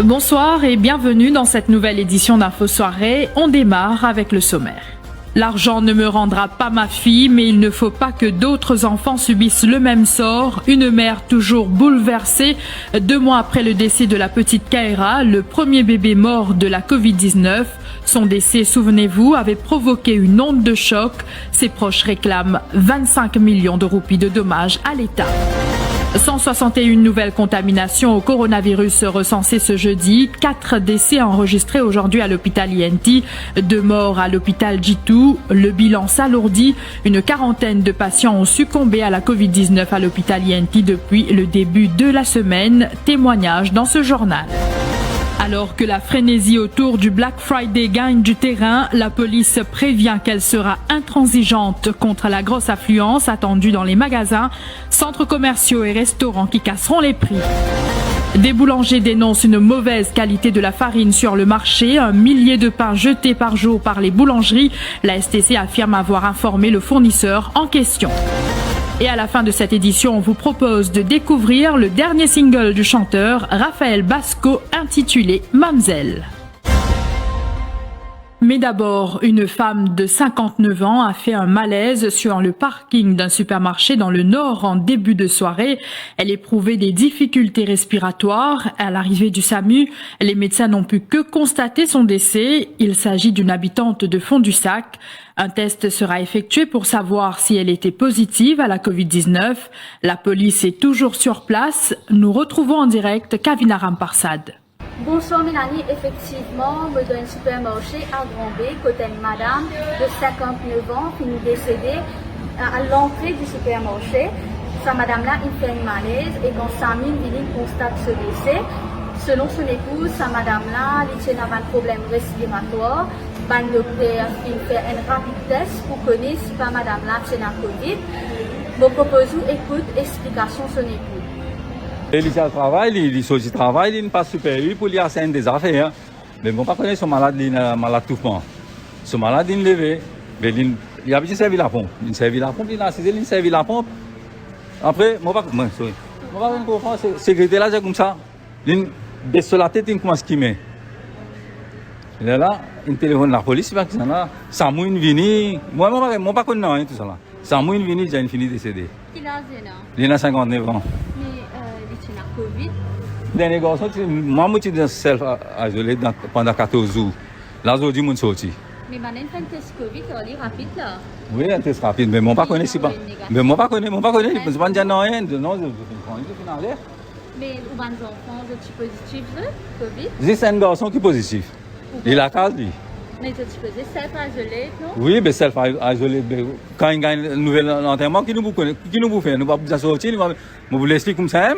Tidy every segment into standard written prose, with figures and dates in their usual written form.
Bonsoir et bienvenue dans cette nouvelle édition d'Info Soirée. On démarre avec le sommaire. L'argent ne me rendra pas ma fille, mais il ne faut pas que d'autres enfants subissent le même sort. Une mère toujours bouleversée. 2 mois après le décès de la petite Kaira, le premier bébé mort de la Covid-19. Son décès, souvenez-vous, avait provoqué une onde de choc. Ses proches réclament 25 millions de roupies de dommages à l'État. 161 nouvelles contaminations au coronavirus recensées ce jeudi, 4 décès enregistrés aujourd'hui à l'hôpital INT, 2 morts à l'hôpital Jitu. Le bilan s'alourdit. Une quarantaine de patients ont succombé à la Covid-19 à l'hôpital INT depuis le début de la semaine. Témoignage dans ce journal. Alors que la frénésie autour du Black Friday gagne du terrain, la police prévient qu'elle sera intransigeante contre la grosse affluence attendue dans les magasins, centres commerciaux et restaurants qui casseront les prix. Des boulangers dénoncent une mauvaise qualité de la farine sur le marché, 1 millier de pains jetés par jour par les boulangeries. La STC affirme avoir informé le fournisseur en question. Et à la fin de cette édition, on vous propose de découvrir le dernier single du chanteur Raphaël Basco intitulé Mamzelle. Mais d'abord, une femme de 59 ans a fait un malaise sur le parking d'un supermarché dans le Nord en début de soirée. Elle éprouvait des difficultés respiratoires. À l'arrivée du SAMU, les médecins n'ont pu que constater son décès. Il s'agit d'une habitante de Fond-du-Sac. Un test sera effectué pour savoir si elle était positive à la Covid-19. La police est toujours sur place. Nous retrouvons en direct Kavina Ramparsad. Bonsoir Mélanie, effectivement, je suis dans un supermarché à Grand-B, côté une madame de 59 ans qui nous décédée à l'entrée du supermarché. Sa madame-là, il fait une malaise et quand Samine constate ce décès, selon son épouse, sa madame-là, elle a un problème respiratoire. Le docteur il fait un rapide test pour connaître si pas madame-là a la Covid. Je propose écoute explication son épouse. Il est au travail, il sort du travail, il n'est pas supérieur pour lui faire des affaires. Mais bon, pas connaître son malade, il est malade tout le temps. Son malade, il est levé, mais il a bien servi la pompe. Il a servi la pompe, il a assisté, il a servi la pompe. Après, moi, pas comprendre, secrétaire là, c'est comme ça. Il baisse sur la tête, il commence à skimer. Il est là, il téléphone la police, parce que là, ça m'a venu. Moi, pas connaître tout ça là. Ça m'a venu, j'ai fini de décéder. Quel âge il a 59 ans. Covid. Dernier garçon, moi, je suis self-isolé pendant 14 jours. Là, aujourd'hui, je suis sorti. Mais maintenant, il fait un test Covid, il est rapide là. Oui, un test rapide, mais je ne connais pas. Mais je ne connais pas. Je ne peux pas dire non, je suis en l'air. Mais où les enfants, je suis positif, Covid? C'est un garçon qui est positif. Il a case, lui. Mais tu peux dire self-isolé, non? Oui, mais self-isolé. Quand il gagne un nouvel enterrement, qui nous fait? Nous ne pouvons pas sortir, je vous l'explique comme ça.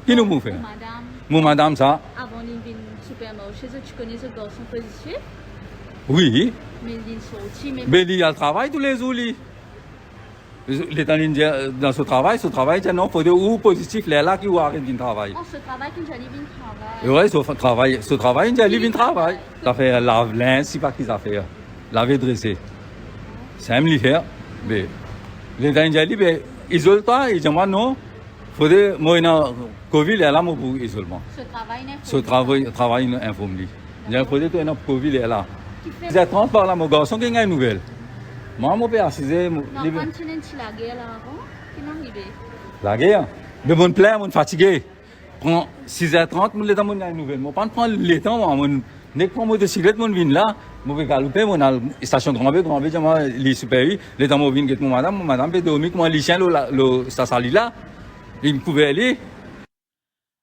Qui nous fait? Madame, ça. Avant de supermarché, tu connais ce garçon positif? Oui. Mais il est sorti, mais il a le travail tous les jours. Il est dans ce travail, il non, il faut dire où positif, il est là qui arrête de travailler. Oh, ce travail, il a travail. Oui, ce travail, il a travail. Ça fait lave-linge, c'est pas qu'ils a fait. Laver, dresser. C'est un faire. Mais il est dit, isole-toi, il dit, moi non. Il faut dire, moi, Covid est là pour isolement. Ce travail est informé. Il faut dire que le Covid est là. Vous êtes 30 par là, mon garçon, qui a une nouvelle. Moi, je peux assister. Non, quand tu es la guerre là avant, qui est arrivé? La guerre? Je suis plein, je suis fatigué. Prends 6h30, je vais une nouvelle. Je ne prends pas le temps, je prends mon motocyclette, je viens là. Je vais galoper, je vais à la station Grand-B, je vais supérieur. Le temps je viens avec mon madame peut dormir, je vais à la salle là. Il pouvait aller.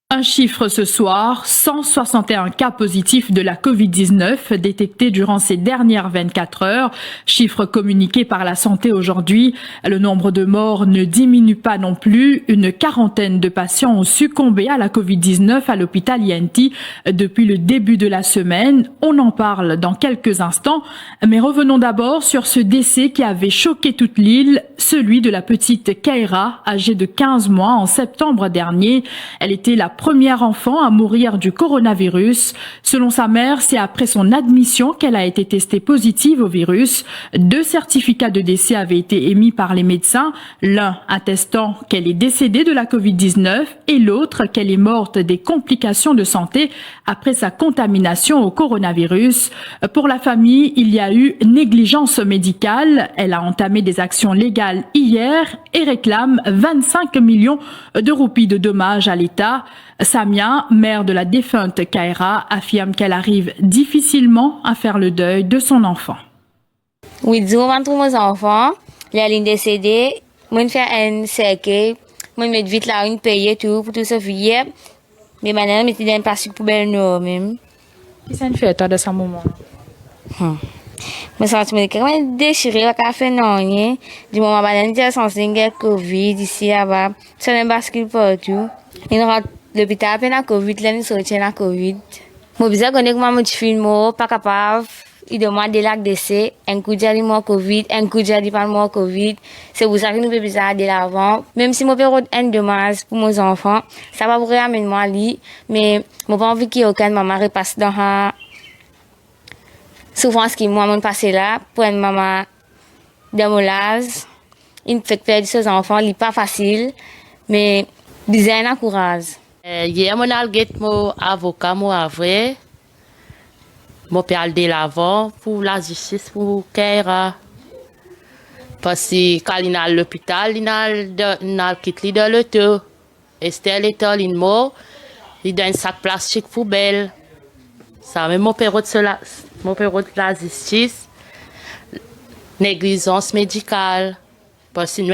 Un chiffre ce soir, 161 cas positifs de la Covid-19 détectés durant ces dernières 24 heures. Chiffre communiqué par la santé aujourd'hui. Le nombre de morts ne diminue pas non plus. Une quarantaine de patients ont succombé à la Covid-19 à l'hôpital INT depuis le début de la semaine. On en parle dans quelques instants. Mais revenons d'abord sur ce décès qui avait choqué toute l'île, celui de la petite Kaira, âgée de 15 mois en septembre dernier. Elle était la premier enfant à mourir du coronavirus. Selon sa mère, c'est après son admission qu'elle a été testée positive au virus. 2 certificats de décès avaient été émis par les médecins, l'un attestant qu'elle est décédée de la Covid-19 et l'autre qu'elle est morte des complications de santé après sa contamination au coronavirus. Pour la famille, il y a eu négligence médicale. Elle a entamé des actions légales hier et réclame 25 millions de roupies de dommages à l'État. Samia, mère de la défunte Kaira, affirme qu'elle arrive difficilement à faire le deuil de son enfant. Oui, durant tous mes enfants, les lignes décédées, moi fais un cercueil, moi mettre vite la une payer tout pour tout ça faire. Mais maintenant, je suis dans un plastique poubelle nous même. Qu'est-ce que tu fais toi de ce moment? Je me sens vraiment déchirée, la café non, du moment où je suis censé avoir Covid ici, là-bas, c'est un bascule partout. Il rentre l'hôpital après la Covid, là, il sort la Covid. Moi, bizarre, quand je suis filmé, pas capable, il demande des lacs d'essai, un coup de mort Covid, un coup de pas mort Covid. C'est pour ça que nous pouvons bizarre de l'avant. Même si mon père a un dommage pour mes enfants, ça va vraiment amener moi à lui, mais je n'ai pas envie qu'il y ait aucun maman repasse dans la souvent, ce qui moi, passé là, pour une maman démolage, il fait perdre ses enfants, il n'est pas facile, mais il a un courage. Hier, mon avocat, mon vrai, mon père de l'avant pour la justice pour Kaira. Parce que quand il est à l'hôpital, il a quitté de l'auto. Et c'était l'état, il est mort, il a un sac plastique poubelle. Ça, même mon père de la justice, négligence médicale. Parce que nous,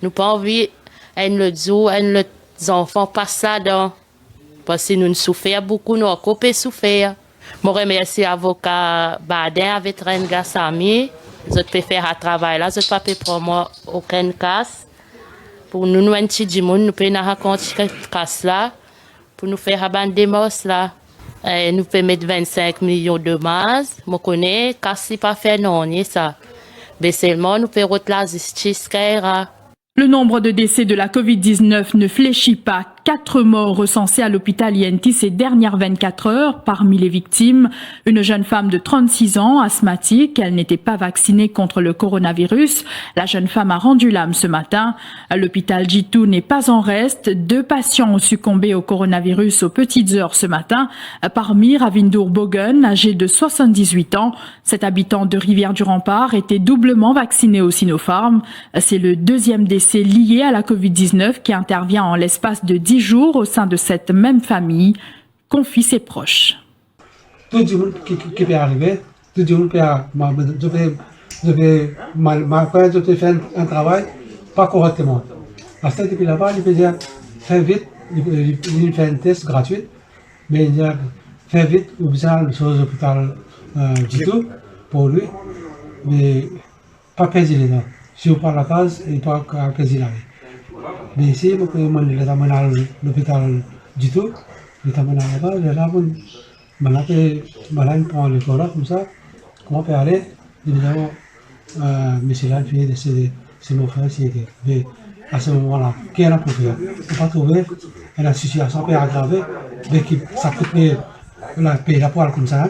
nous pas envie, les enfants passent ça dans. Parce que nous souffrons beaucoup, nous avons souffert. Je remercie l'avocat Badin avec Renga Sami. Je peux faire un travail là, je ne peux pas prendre aucun cas. Pour nous, nous pouvons raconter cette casse là, pour nous faire un démos là. Nous pouvons mettre 25 millions de dommages. Je connais, car ce n'est pas fait non, ça. Mais seulement, nous pouvons retirer la justice. Le nombre de décès de la Covid-19 ne fléchit pas. 4 morts recensés à l'hôpital INT ces dernières 24 heures. Parmi les victimes, une jeune femme de 36 ans, asthmatique. Elle n'était pas vaccinée contre le coronavirus. La jeune femme a rendu l'âme ce matin. L'hôpital Jitu n'est pas en reste. 2 patients ont succombé au coronavirus aux petites heures ce matin. Parmi Ravindour Bogun, âgé de 78 ans. Cet habitant de Rivière-du-Rempart était doublement vacciné au Sinopharm. C'est le 2e décès lié à la Covid-19 qui intervient en l'espace de 10 jours au sein de cette même famille, confie ses proches. Tout le monde qui peut arriver, tout le monde peut je fais un travail pas correctement. Parce que depuis là-bas, il peut dire, fais vite, il fait un test gratuit, mais il dit, fais vite, ou bien sur l'hôpital du tout, pour lui, mais pas payer les dents. Si on prend la case, il doit payer la vie. Mais ici, on peut l'amener à l'hôpital du tout, il t'amène là-bas, il est là, on prend le corps comme ça, comment on peut aller, évidemment, mais c'est là, il est décédé, c'est mon frère qui était. Mais à ce moment-là, qu'est-ce qu'on a pu faire? On n'a pas trouvé, et la situation peut aggraver, mais ça coûte payer la poêle comme ça.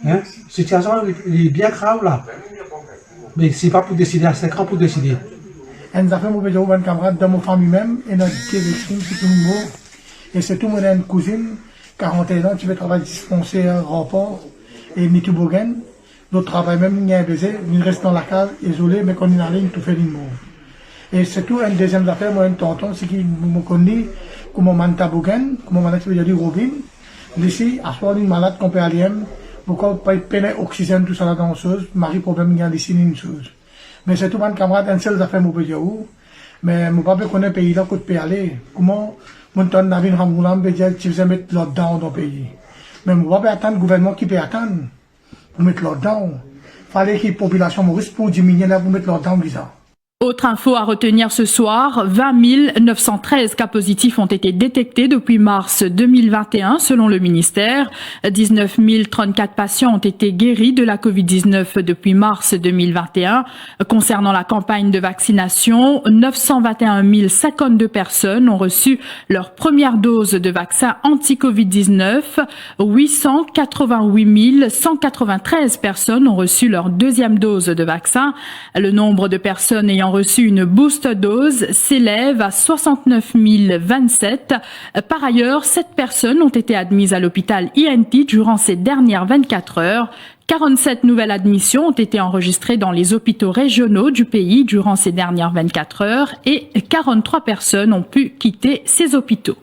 La situation est bien grave là. Mais c'est pas pour décider, c'est quand pour décider. Nous avons fait un camarade de mon famille même, et notre direction, c'est tout nouveau. Et c'est tout mon une cousine, 41 ans, qui fait travail dispensaire, rapport, et Mitubogen. Notre travail même, il y a un baiser, il reste dans la case, isolé, mais quand il arrive, il tout fait l'immo. Et c'est tout une deuxième affaire, moi, un tonton, c'est qu'il me connaît, comme mon Mantabogen, comme mon manat, il y a du Robin. Ici, à soir, une malade qu'on peut aller, pourquoi pas peine oxygène, tout ça la danseuse, Marie problème, il y a des signes, une chose. Mais c'est tout mon camarade, un seul affaire, mon peut dire où. Mais mon papa connaît le pays là, qu'on peut aller. Comment, mon ton Navin Ramoulam, peut dire, tu faisais mettre l'autre-down dans le pays. Mais mon papa attend le gouvernement qui peut attendre, pour mettre l'autre-down. Fallait que la population maurice pour diminuer là, pour mettre l'autre-down, bizarre. Autre info à retenir ce soir, 20 913 cas positifs ont été détectés depuis mars 2021 selon le ministère. 19 034 patients ont été guéris de la Covid-19 depuis mars 2021. Concernant la campagne de vaccination, 921 052 personnes ont reçu leur première dose de vaccin anti-Covid-19. 888 193 personnes ont reçu leur deuxième dose de vaccin. Le nombre de personnes ayant reçu une booster dose s'élève à 69 027. Par ailleurs, 7 personnes ont été admises à l'hôpital INT durant ces dernières 24 heures. 47 nouvelles admissions ont été enregistrées dans les hôpitaux régionaux du pays durant ces dernières 24 heures et 43 personnes ont pu quitter ces hôpitaux.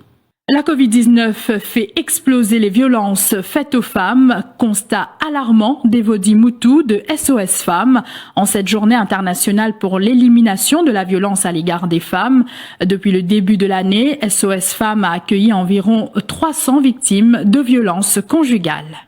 La Covid-19 fait exploser les violences faites aux femmes. Constat alarmant d'Evody Moutou de SOS Femmes en cette journée internationale pour l'élimination de la violence à l'égard des femmes. Depuis le début de l'année, SOS Femmes a accueilli environ 300 victimes de violences conjugales.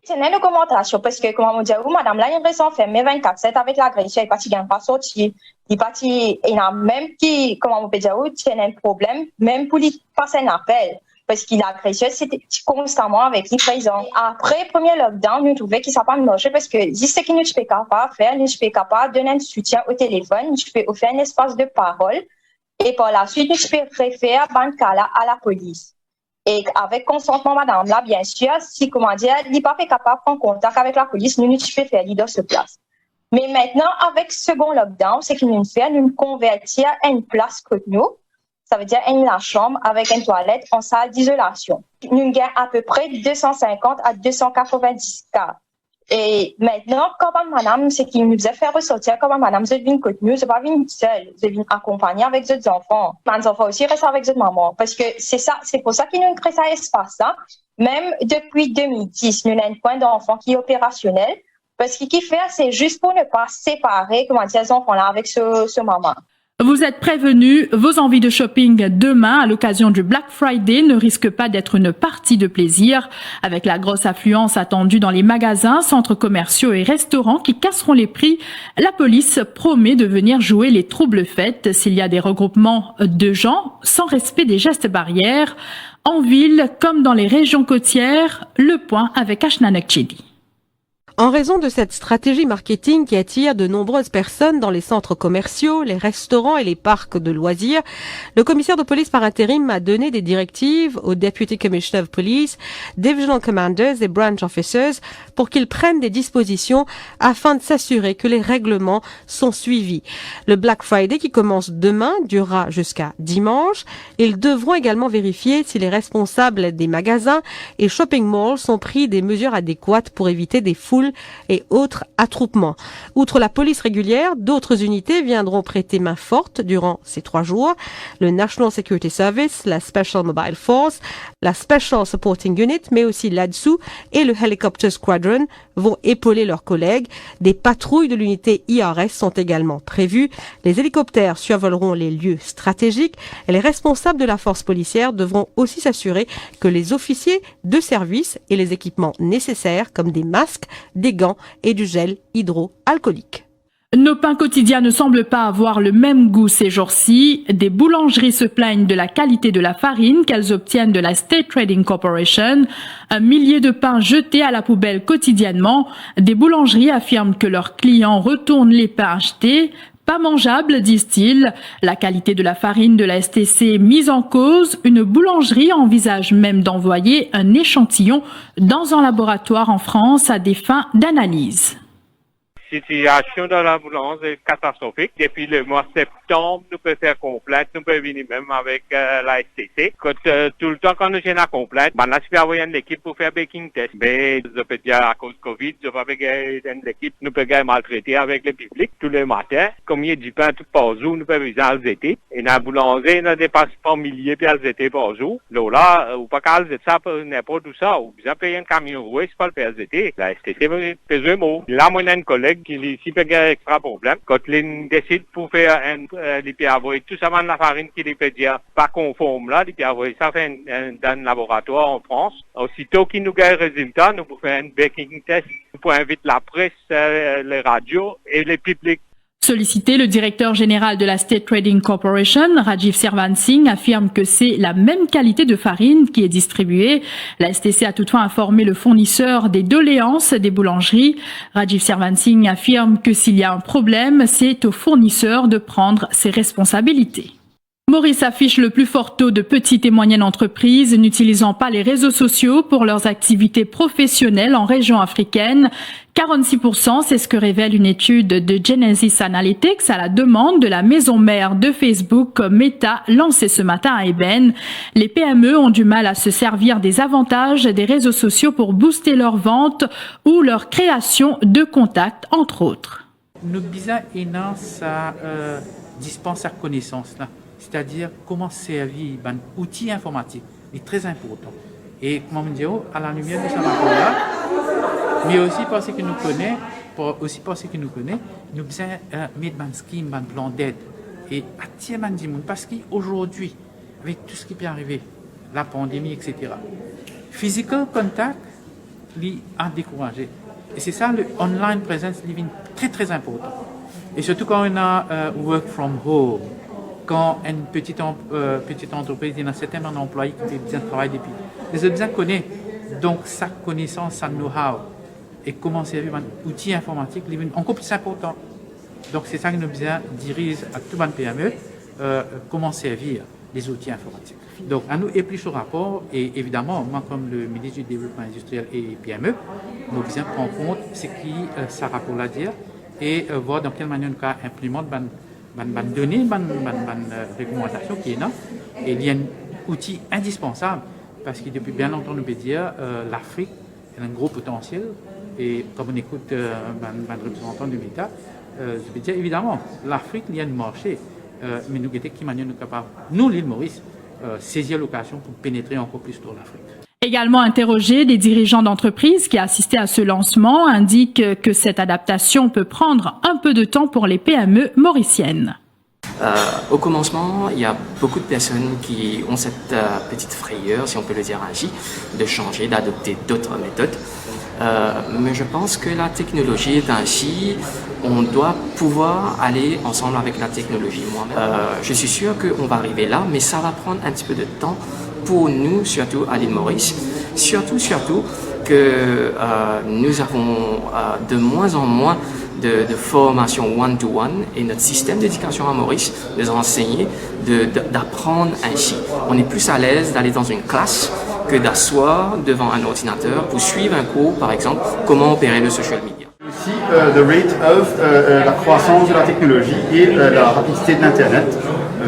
C'est une augmentation parce que, comment on dit, madame, là, il y a une raison fait, mais 24/7 avec l'agression, il ne pas sortir. Il y a même qui, comment on peut dire, il y a un problème, même pour lui passer un appel. Parce que l'agression, c'était constamment avec les présents. Après le premier lockdown, nous trouvons que ça n'a pas marché parce que ce que nous ne pouvons pas faire, nous ne pouvons pas donner un soutien au téléphone, nous pouvons offrir un espace de parole. Et par la suite, nous pouvons référer à la police. Et avec consentement, madame, là, bien sûr, si, comment dire, il n'est pas fait capable de prendre contact avec la police, nous ne pouvons faire leader sur place. Mais maintenant, avec ce second lockdown, c'est que nous nous convertir à une place que nous, ça veut dire une chambre avec une toilette en salle d'isolation. Nous avons à peu près 250 à 290 cas. Et maintenant, comme madame, c'est qu'il nous a fait ressortir, comme madame, vous êtes venue côté nous, vous n'êtes pas venue seule, vous êtes venue accompagnée avec d'autres enfants. Les enfants aussi restent avec d'autres mamans. Parce que c'est ça, c'est pour ça qu'ils nous créent cet espace-là. Même depuis 2010, nous avons un point d'enfant qui est opérationnel. Parce qu'il fait, c'est juste pour ne pas séparer, comment dire, les enfants-là avec ce maman. Vous êtes prévenus, vos envies de shopping demain à l'occasion du Black Friday ne risquent pas d'être une partie de plaisir. Avec la grosse affluence attendue dans les magasins, centres commerciaux et restaurants qui casseront les prix, la police promet de venir jouer les troubles fêtes s'il y a des regroupements de gens sans respect des gestes barrières. En ville comme dans les régions côtières, le point avec Ashna Nakchidi. En raison de cette stratégie marketing qui attire de nombreuses personnes dans les centres commerciaux, les restaurants et les parcs de loisirs, le commissaire de police par intérim a donné des directives aux Deputy Commissioner of Police, Divisional Commanders et Branch Officers pour qu'ils prennent des dispositions afin de s'assurer que les règlements sont suivis. Le Black Friday qui commence demain durera jusqu'à dimanche. Ils devront également vérifier si les responsables des magasins et shopping malls sont pris des mesures adéquates pour éviter des foules et autres attroupements. Outre la police régulière, d'autres unités viendront prêter main forte durant ces 3 jours. Le National Security Service, la Special Mobile Force, la Special Supporting Unit, mais aussi l'ADSU et le Helicopter Squadron vont épauler leurs collègues. Des patrouilles de l'unité IRS sont également prévues. Les hélicoptères survoleront les lieux stratégiques et les responsables de la force policière devront aussi s'assurer que les officiers de service aient les équipements nécessaires comme des masques, des gants et du gel hydroalcoolique. Nos pains quotidiens ne semblent pas avoir le même goût ces jours-ci. Des boulangeries se plaignent de la qualité de la farine qu'elles obtiennent de la State Trading Corporation. Un millier de pains jetés à la poubelle quotidiennement. Des boulangeries affirment que leurs clients retournent les pains achetés. Pas mangeable, disent-ils. La qualité de la farine de la STC est mise en cause. Une boulangerie envisage même d'envoyer un échantillon dans un laboratoire en France à des fins d'analyse. La situation dans la boulance est catastrophique. Depuis le mois de septembre, nous pouvons faire complainte, nous pouvons venir même avec la STC. Tout le temps quand nous avons la complainte, là, je peux avoir une équipe pour faire baking test. Mais je peux dire à cause de Covid, je peux avoir une équipe, nous pouvons maltraiter avec le public tous les matins. Comme il y a du pain tout par jour, nous pouvons viser à l'été. Et dans la boulangerie, nous dépasse pas milliers de l'été par jour. Là, ou pas qu'à l'été, ça peut n'importe où ça. Ou bien payer un camion, oui, c'est pas le faire l'été. La STC peut peser un mot. Là, moi, j'ai un collègue qui ici peut avoir un extra problème. Quand il décide pour faire il peut avoir tout ça de la farine qui peut dire pas conforme là, il peut avoir ça fait dans un laboratoire en France. Aussitôt qu'il nous gagne le résultat, nous pouvons faire un baking test. Nous pouvons inviter la presse, les radios et les publics. Sollicité, le directeur général de la State Trading Corporation, Rajiv Servan-Singh, affirme que c'est la même qualité de farine qui est distribuée. La STC a toutefois informé le fournisseur des doléances des boulangeries. Rajiv Servan-Singh affirme que s'il y a un problème, c'est au fournisseur de prendre ses responsabilités. Maurice affiche le plus fort taux de petites et moyennes entreprises n'utilisant pas les réseaux sociaux pour leurs activités professionnelles en région africaine. 46%, c'est ce que révèle une étude de Genesis Analytics à la demande de la maison mère de Facebook Meta lancée ce matin à Eben. Les PME ont du mal à se servir des avantages des réseaux sociaux pour booster leurs ventes ou leur création de contacts, entre autres. Nous bizarre ça dispense à connaissance là. C'est-à-dire comment servir un outil informatique est très important. Et comment dire, à la lumière de ce rapport-là, mais aussi parce que nous connaissons, nous besoin mettre un scheme, un plan d'aide et attirer les gens parce qu'aujourd'hui, avec tout ce qui peut arriver, la pandémie, etc., physical contact, lui a découragé. Et c'est ça, le online presence living très très important. Et surtout quand on a work from home. Quand une petite entreprise, il y a un certain nombre d'employés qui fait bien travail depuis. Les autres bien connaissent donc sa connaissance, sa know-how et comment servir un outil informatique est encore plus important. Donc c'est ça que nous bien dirige à tout le PME, comment servir les outils informatiques. Donc à nous éplucher ce rapport et évidemment, moi comme le ministre du Développement industriel et PME, nous bien prendre compte ce qui ça rapport à dire et voir dans quelle manière nous implémenter donner une recommandation qui est là. Et il y a un outil indispensable parce que depuis bien longtemps, nous peut dire l'Afrique a un gros potentiel. Et comme on écoute un représentant du État, je peux dire évidemment, l'Afrique, il y a un marché. Mais nous, qui manière nous capables, nous, l'île Maurice, saisir l'occasion pour pénétrer encore plus dans l'Afrique. Également interrogés, des dirigeants d'entreprises qui assistaient à ce lancement indiquent que cette adaptation peut prendre un peu de temps pour les PME mauriciennes. Au commencement, il y a beaucoup de personnes qui ont cette petite frayeur, si on peut le dire ainsi, de changer, d'adopter d'autres méthodes. Mais je pense que la technologie est ainsi, on doit pouvoir aller ensemble avec la technologie. Je suis sûr qu'on va arriver là, mais ça va prendre un petit peu de temps pour nous, surtout à l'île Maurice. Surtout que nous avons de moins en moins de formation one-to-one et notre système d'éducation à Maurice nous a enseigné d'apprendre ainsi. On est plus à l'aise d'aller dans une classe que d'asseoir devant un ordinateur pour suivre un cours, par exemple, comment opérer le social media. Aussi, la croissance de la technologie et la rapidité de l'Internet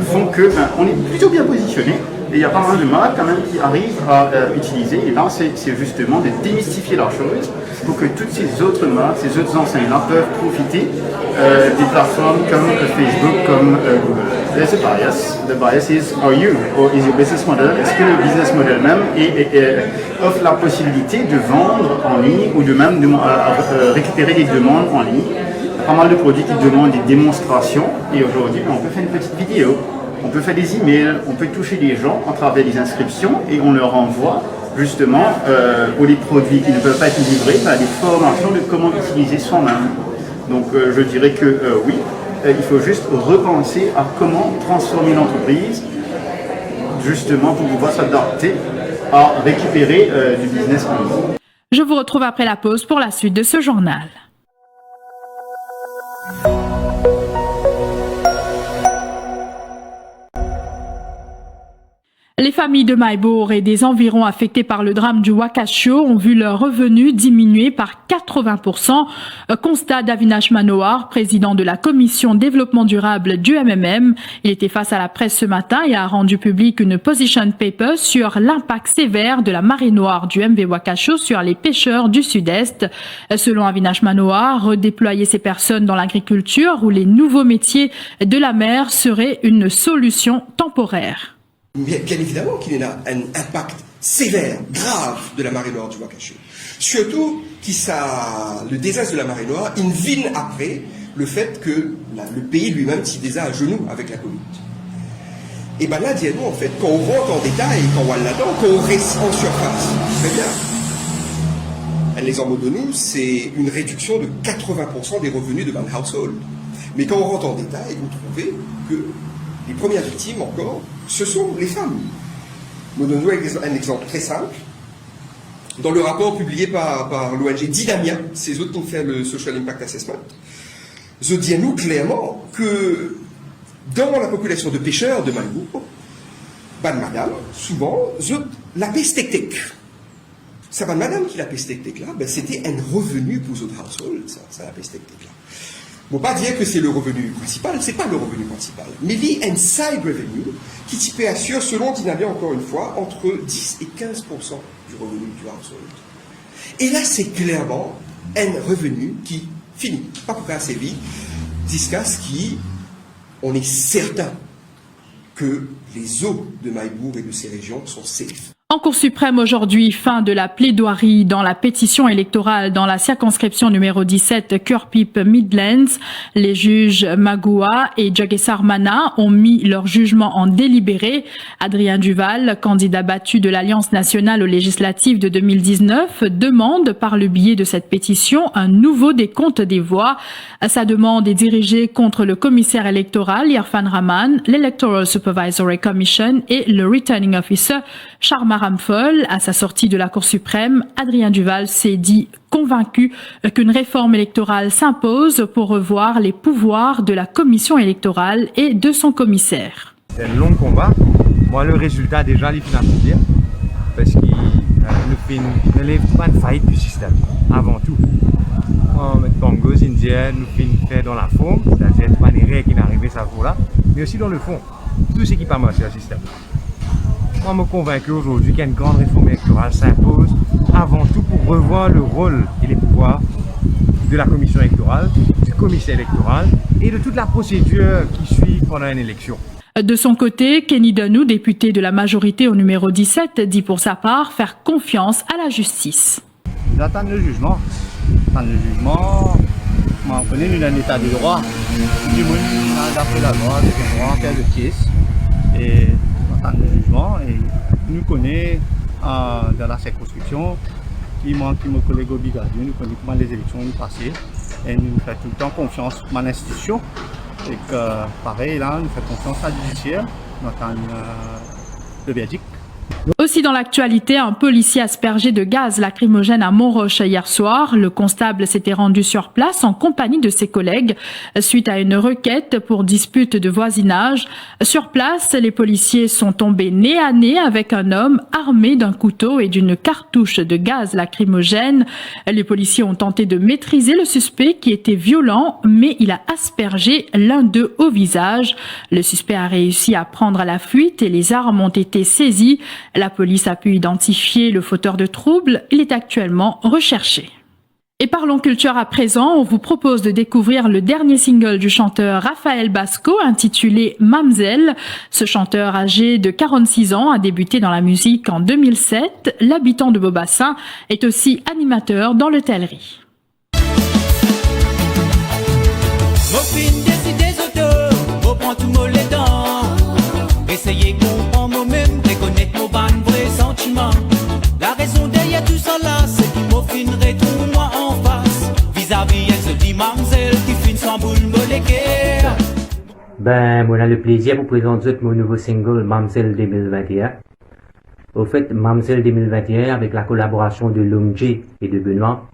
font qu'on est plutôt bien positionné. Et il y a pas mal de malades quand même qui arrivent à utiliser. Et là, c'est justement de démystifier la chose pour que toutes ces autres malades, ces autres enseignants peuvent profiter des plateformes comme Facebook, comme Google. There's a bias. The bias is, are you or is your business model? Est-ce que le business model même offre la possibilité de vendre en ligne ou de même récupérer des demandes en ligne? Il y a pas mal de produits qui demandent des démonstrations et aujourd'hui, on peut faire une petite vidéo. On peut faire des emails, on peut toucher les gens à travers des inscriptions et on leur envoie justement pour les produits qui ne peuvent pas être livrés, des formations de comment utiliser soi-même. Donc je dirais que oui, il faut juste repenser à comment transformer l'entreprise justement pour pouvoir s'adapter à récupérer du business en ligne. Je vous retrouve après la pause pour la suite de ce journal. Les familles de Maïbourg et des environs affectés par le drame du Wakasho ont vu leurs revenus diminuer par 80%, constate Avinash Manohar, président de la commission développement durable du MMM. Il était face à la presse ce matin et a rendu public une position paper sur l'impact sévère de la marée noire du MV Wakasho sur les pêcheurs du Sud-Est. Selon Avinash Manohar, redéployer ces personnes dans l'agriculture ou les nouveaux métiers de la mer serait une solution temporaire. Bien évidemment qu'il y a un impact sévère, grave de la marée noire du Wakasho. Surtout le désastre de la marée noire, il vient après le fait que le pays lui-même s'y déjà à genoux avec la Covid. Et bien là, dis-nous en fait, quand on rentre en détail, quand on va là-dedans, quand on reste en surface, très bien. Un exemple de nous, c'est une réduction de 80% des revenus de Van Household. Mais quand on rentre en détail, vous trouvez que les premières victimes encore, ce sont les femmes. Je vous donne un exemple très simple. Dans le rapport publié par l'ONG Dynamia, c'est eux qui ont fait le Social Impact Assessment, je dis à nous clairement que dans la population de pêcheurs de Malbourg, madame, souvent, la pestectec. Ça madame qui la pestectec là, c'était un revenu pour les autres households, ça la pestectec là. Bon, pas dire que c'est le revenu principal, c'est pas le revenu principal, mais il y a un side revenue qui type assure, selon Dynamia encore une fois, entre 10 et 15% du revenu du household. Et là, c'est clairement un revenu qui finit, pas pour assez vite, jusqu'à ce qu'on est certain que les eaux de Maïbourg et de ces régions sont safe. En Cour suprême aujourd'hui, fin de la plaidoirie dans la pétition électorale dans la circonscription numéro 17 Curpip Midlands. Les juges Magua et Jagesar Mana ont mis leur jugement en délibéré. Adrien Duval, candidat battu de l'Alliance nationale aux législatives de 2019, demande par le biais de cette pétition un nouveau décompte des voix. Sa demande est dirigée contre le commissaire électoral Irfan Rahman, l'Electoral Supervisory Commission et le Returning Officer Sharma Ramphol. À sa sortie de la Cour suprême, Adrien Duval s'est dit convaincu qu'une réforme électorale s'impose pour revoir les pouvoirs de la commission électorale et de son commissaire. C'est un long combat. Moi, le résultat, déjà, il finit à dire parce qu'il ne lève pas de faillite du système, avant tout. En Bangos indiens, nous finissons dans la forme, c'est-à-dire pas les règles qui n'arrivent à ce là, mais aussi dans le fond, tout ce qui pas marché au système. Moi, je me convaincu aujourd'hui qu'une grande réforme électorale s'impose avant tout pour revoir le rôle et les pouvoirs de la commission électorale, du commissaire électoral et de toute la procédure qui suit pendant une élection. De son côté, Kenny Danou, député de la majorité au numéro 17, dit pour sa part faire confiance à la justice. J'attends le jugement. On connaît un état de droit. Du monde, d'après la loi, des droits en termes de pièces. Et on attend le jugement. Et nous connaissons dans la circonscription, qui me collègue obligatoire, nous connaissons comment les élections ont passé. Et nous faisons tout le temps confiance à l'institution. Et que, pareil, là, nous faisons confiance à la judiciaire. Nous attendons le verdict. Aussi dans l'actualité, un policier aspergé de gaz lacrymogène à Montroche hier soir. Le constable s'était rendu sur place en compagnie de ses collègues suite à une requête pour dispute de voisinage. Sur place, les policiers sont tombés nez à nez avec un homme armé d'un couteau et d'une cartouche de gaz lacrymogène. Les policiers ont tenté de maîtriser le suspect qui était violent, mais il a aspergé l'un d'eux au visage. Le suspect a réussi à prendre la fuite et les armes ont été saisies. La police a pu identifier le fauteur de troubles. Il est actuellement recherché. Et parlons culture à présent. On vous propose de découvrir le dernier single du chanteur Raphaël Basco intitulé Mamzelle. Ce chanteur âgé de 46 ans a débuté dans la musique en 2007. L'habitant de Beaubassin est aussi animateur dans l'hôtellerie. Essayez comprendre moi-même, reconnaître mon ban vrai sentiment. La raison derrière tout ça là, c'est qu'il m'offrinerait tout moi en face. Vis-à-vis elle se dit mamzelle qui finit sans boule moléquée. Ben, moi, on a le plaisir de vous présenter mon nouveau single Mamzelle 2021. Au fait, Mamzelle 2021 avec la collaboration de Lomji et de Benoît.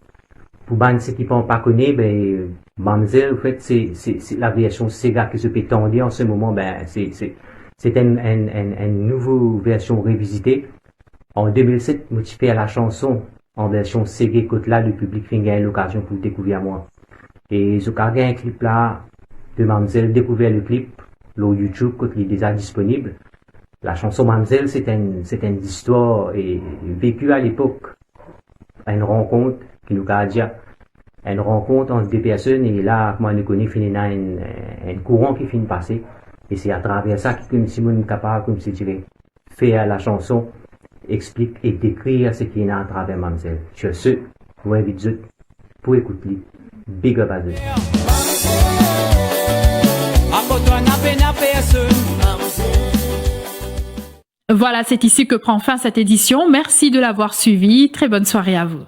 Pour ceux qui ne sont pas connus, ben, Mamzelle, au fait, c'est la version Sega qui se peut tendre en ce moment, ben, c'est une nouvelle version revisitée. En 2007, je suis fait la chanson en version Sega côté là, le public a eu l'occasion pour le découvrir moi. Et j'ai regardé un clip là de Mamzelle, découvert le clip, sur YouTube, côté il est déjà disponible. La chanson Mamzelle, c'est une histoire vécue à l'époque. Une rencontre qui nous a dit, une rencontre entre deux personnes et là, moi, on connaît, il y a un courant qui finit de passer. Et c'est à travers ça que comme si on est capable, comme si tu veux, faire la chanson, explique et décrire ce qui est à travers Mamzelle. Sur ce, vous invitez pour écouter. Big up à eux. Voilà, c'est ici que prend fin cette édition. Merci de l'avoir suivi. Très bonne soirée à vous.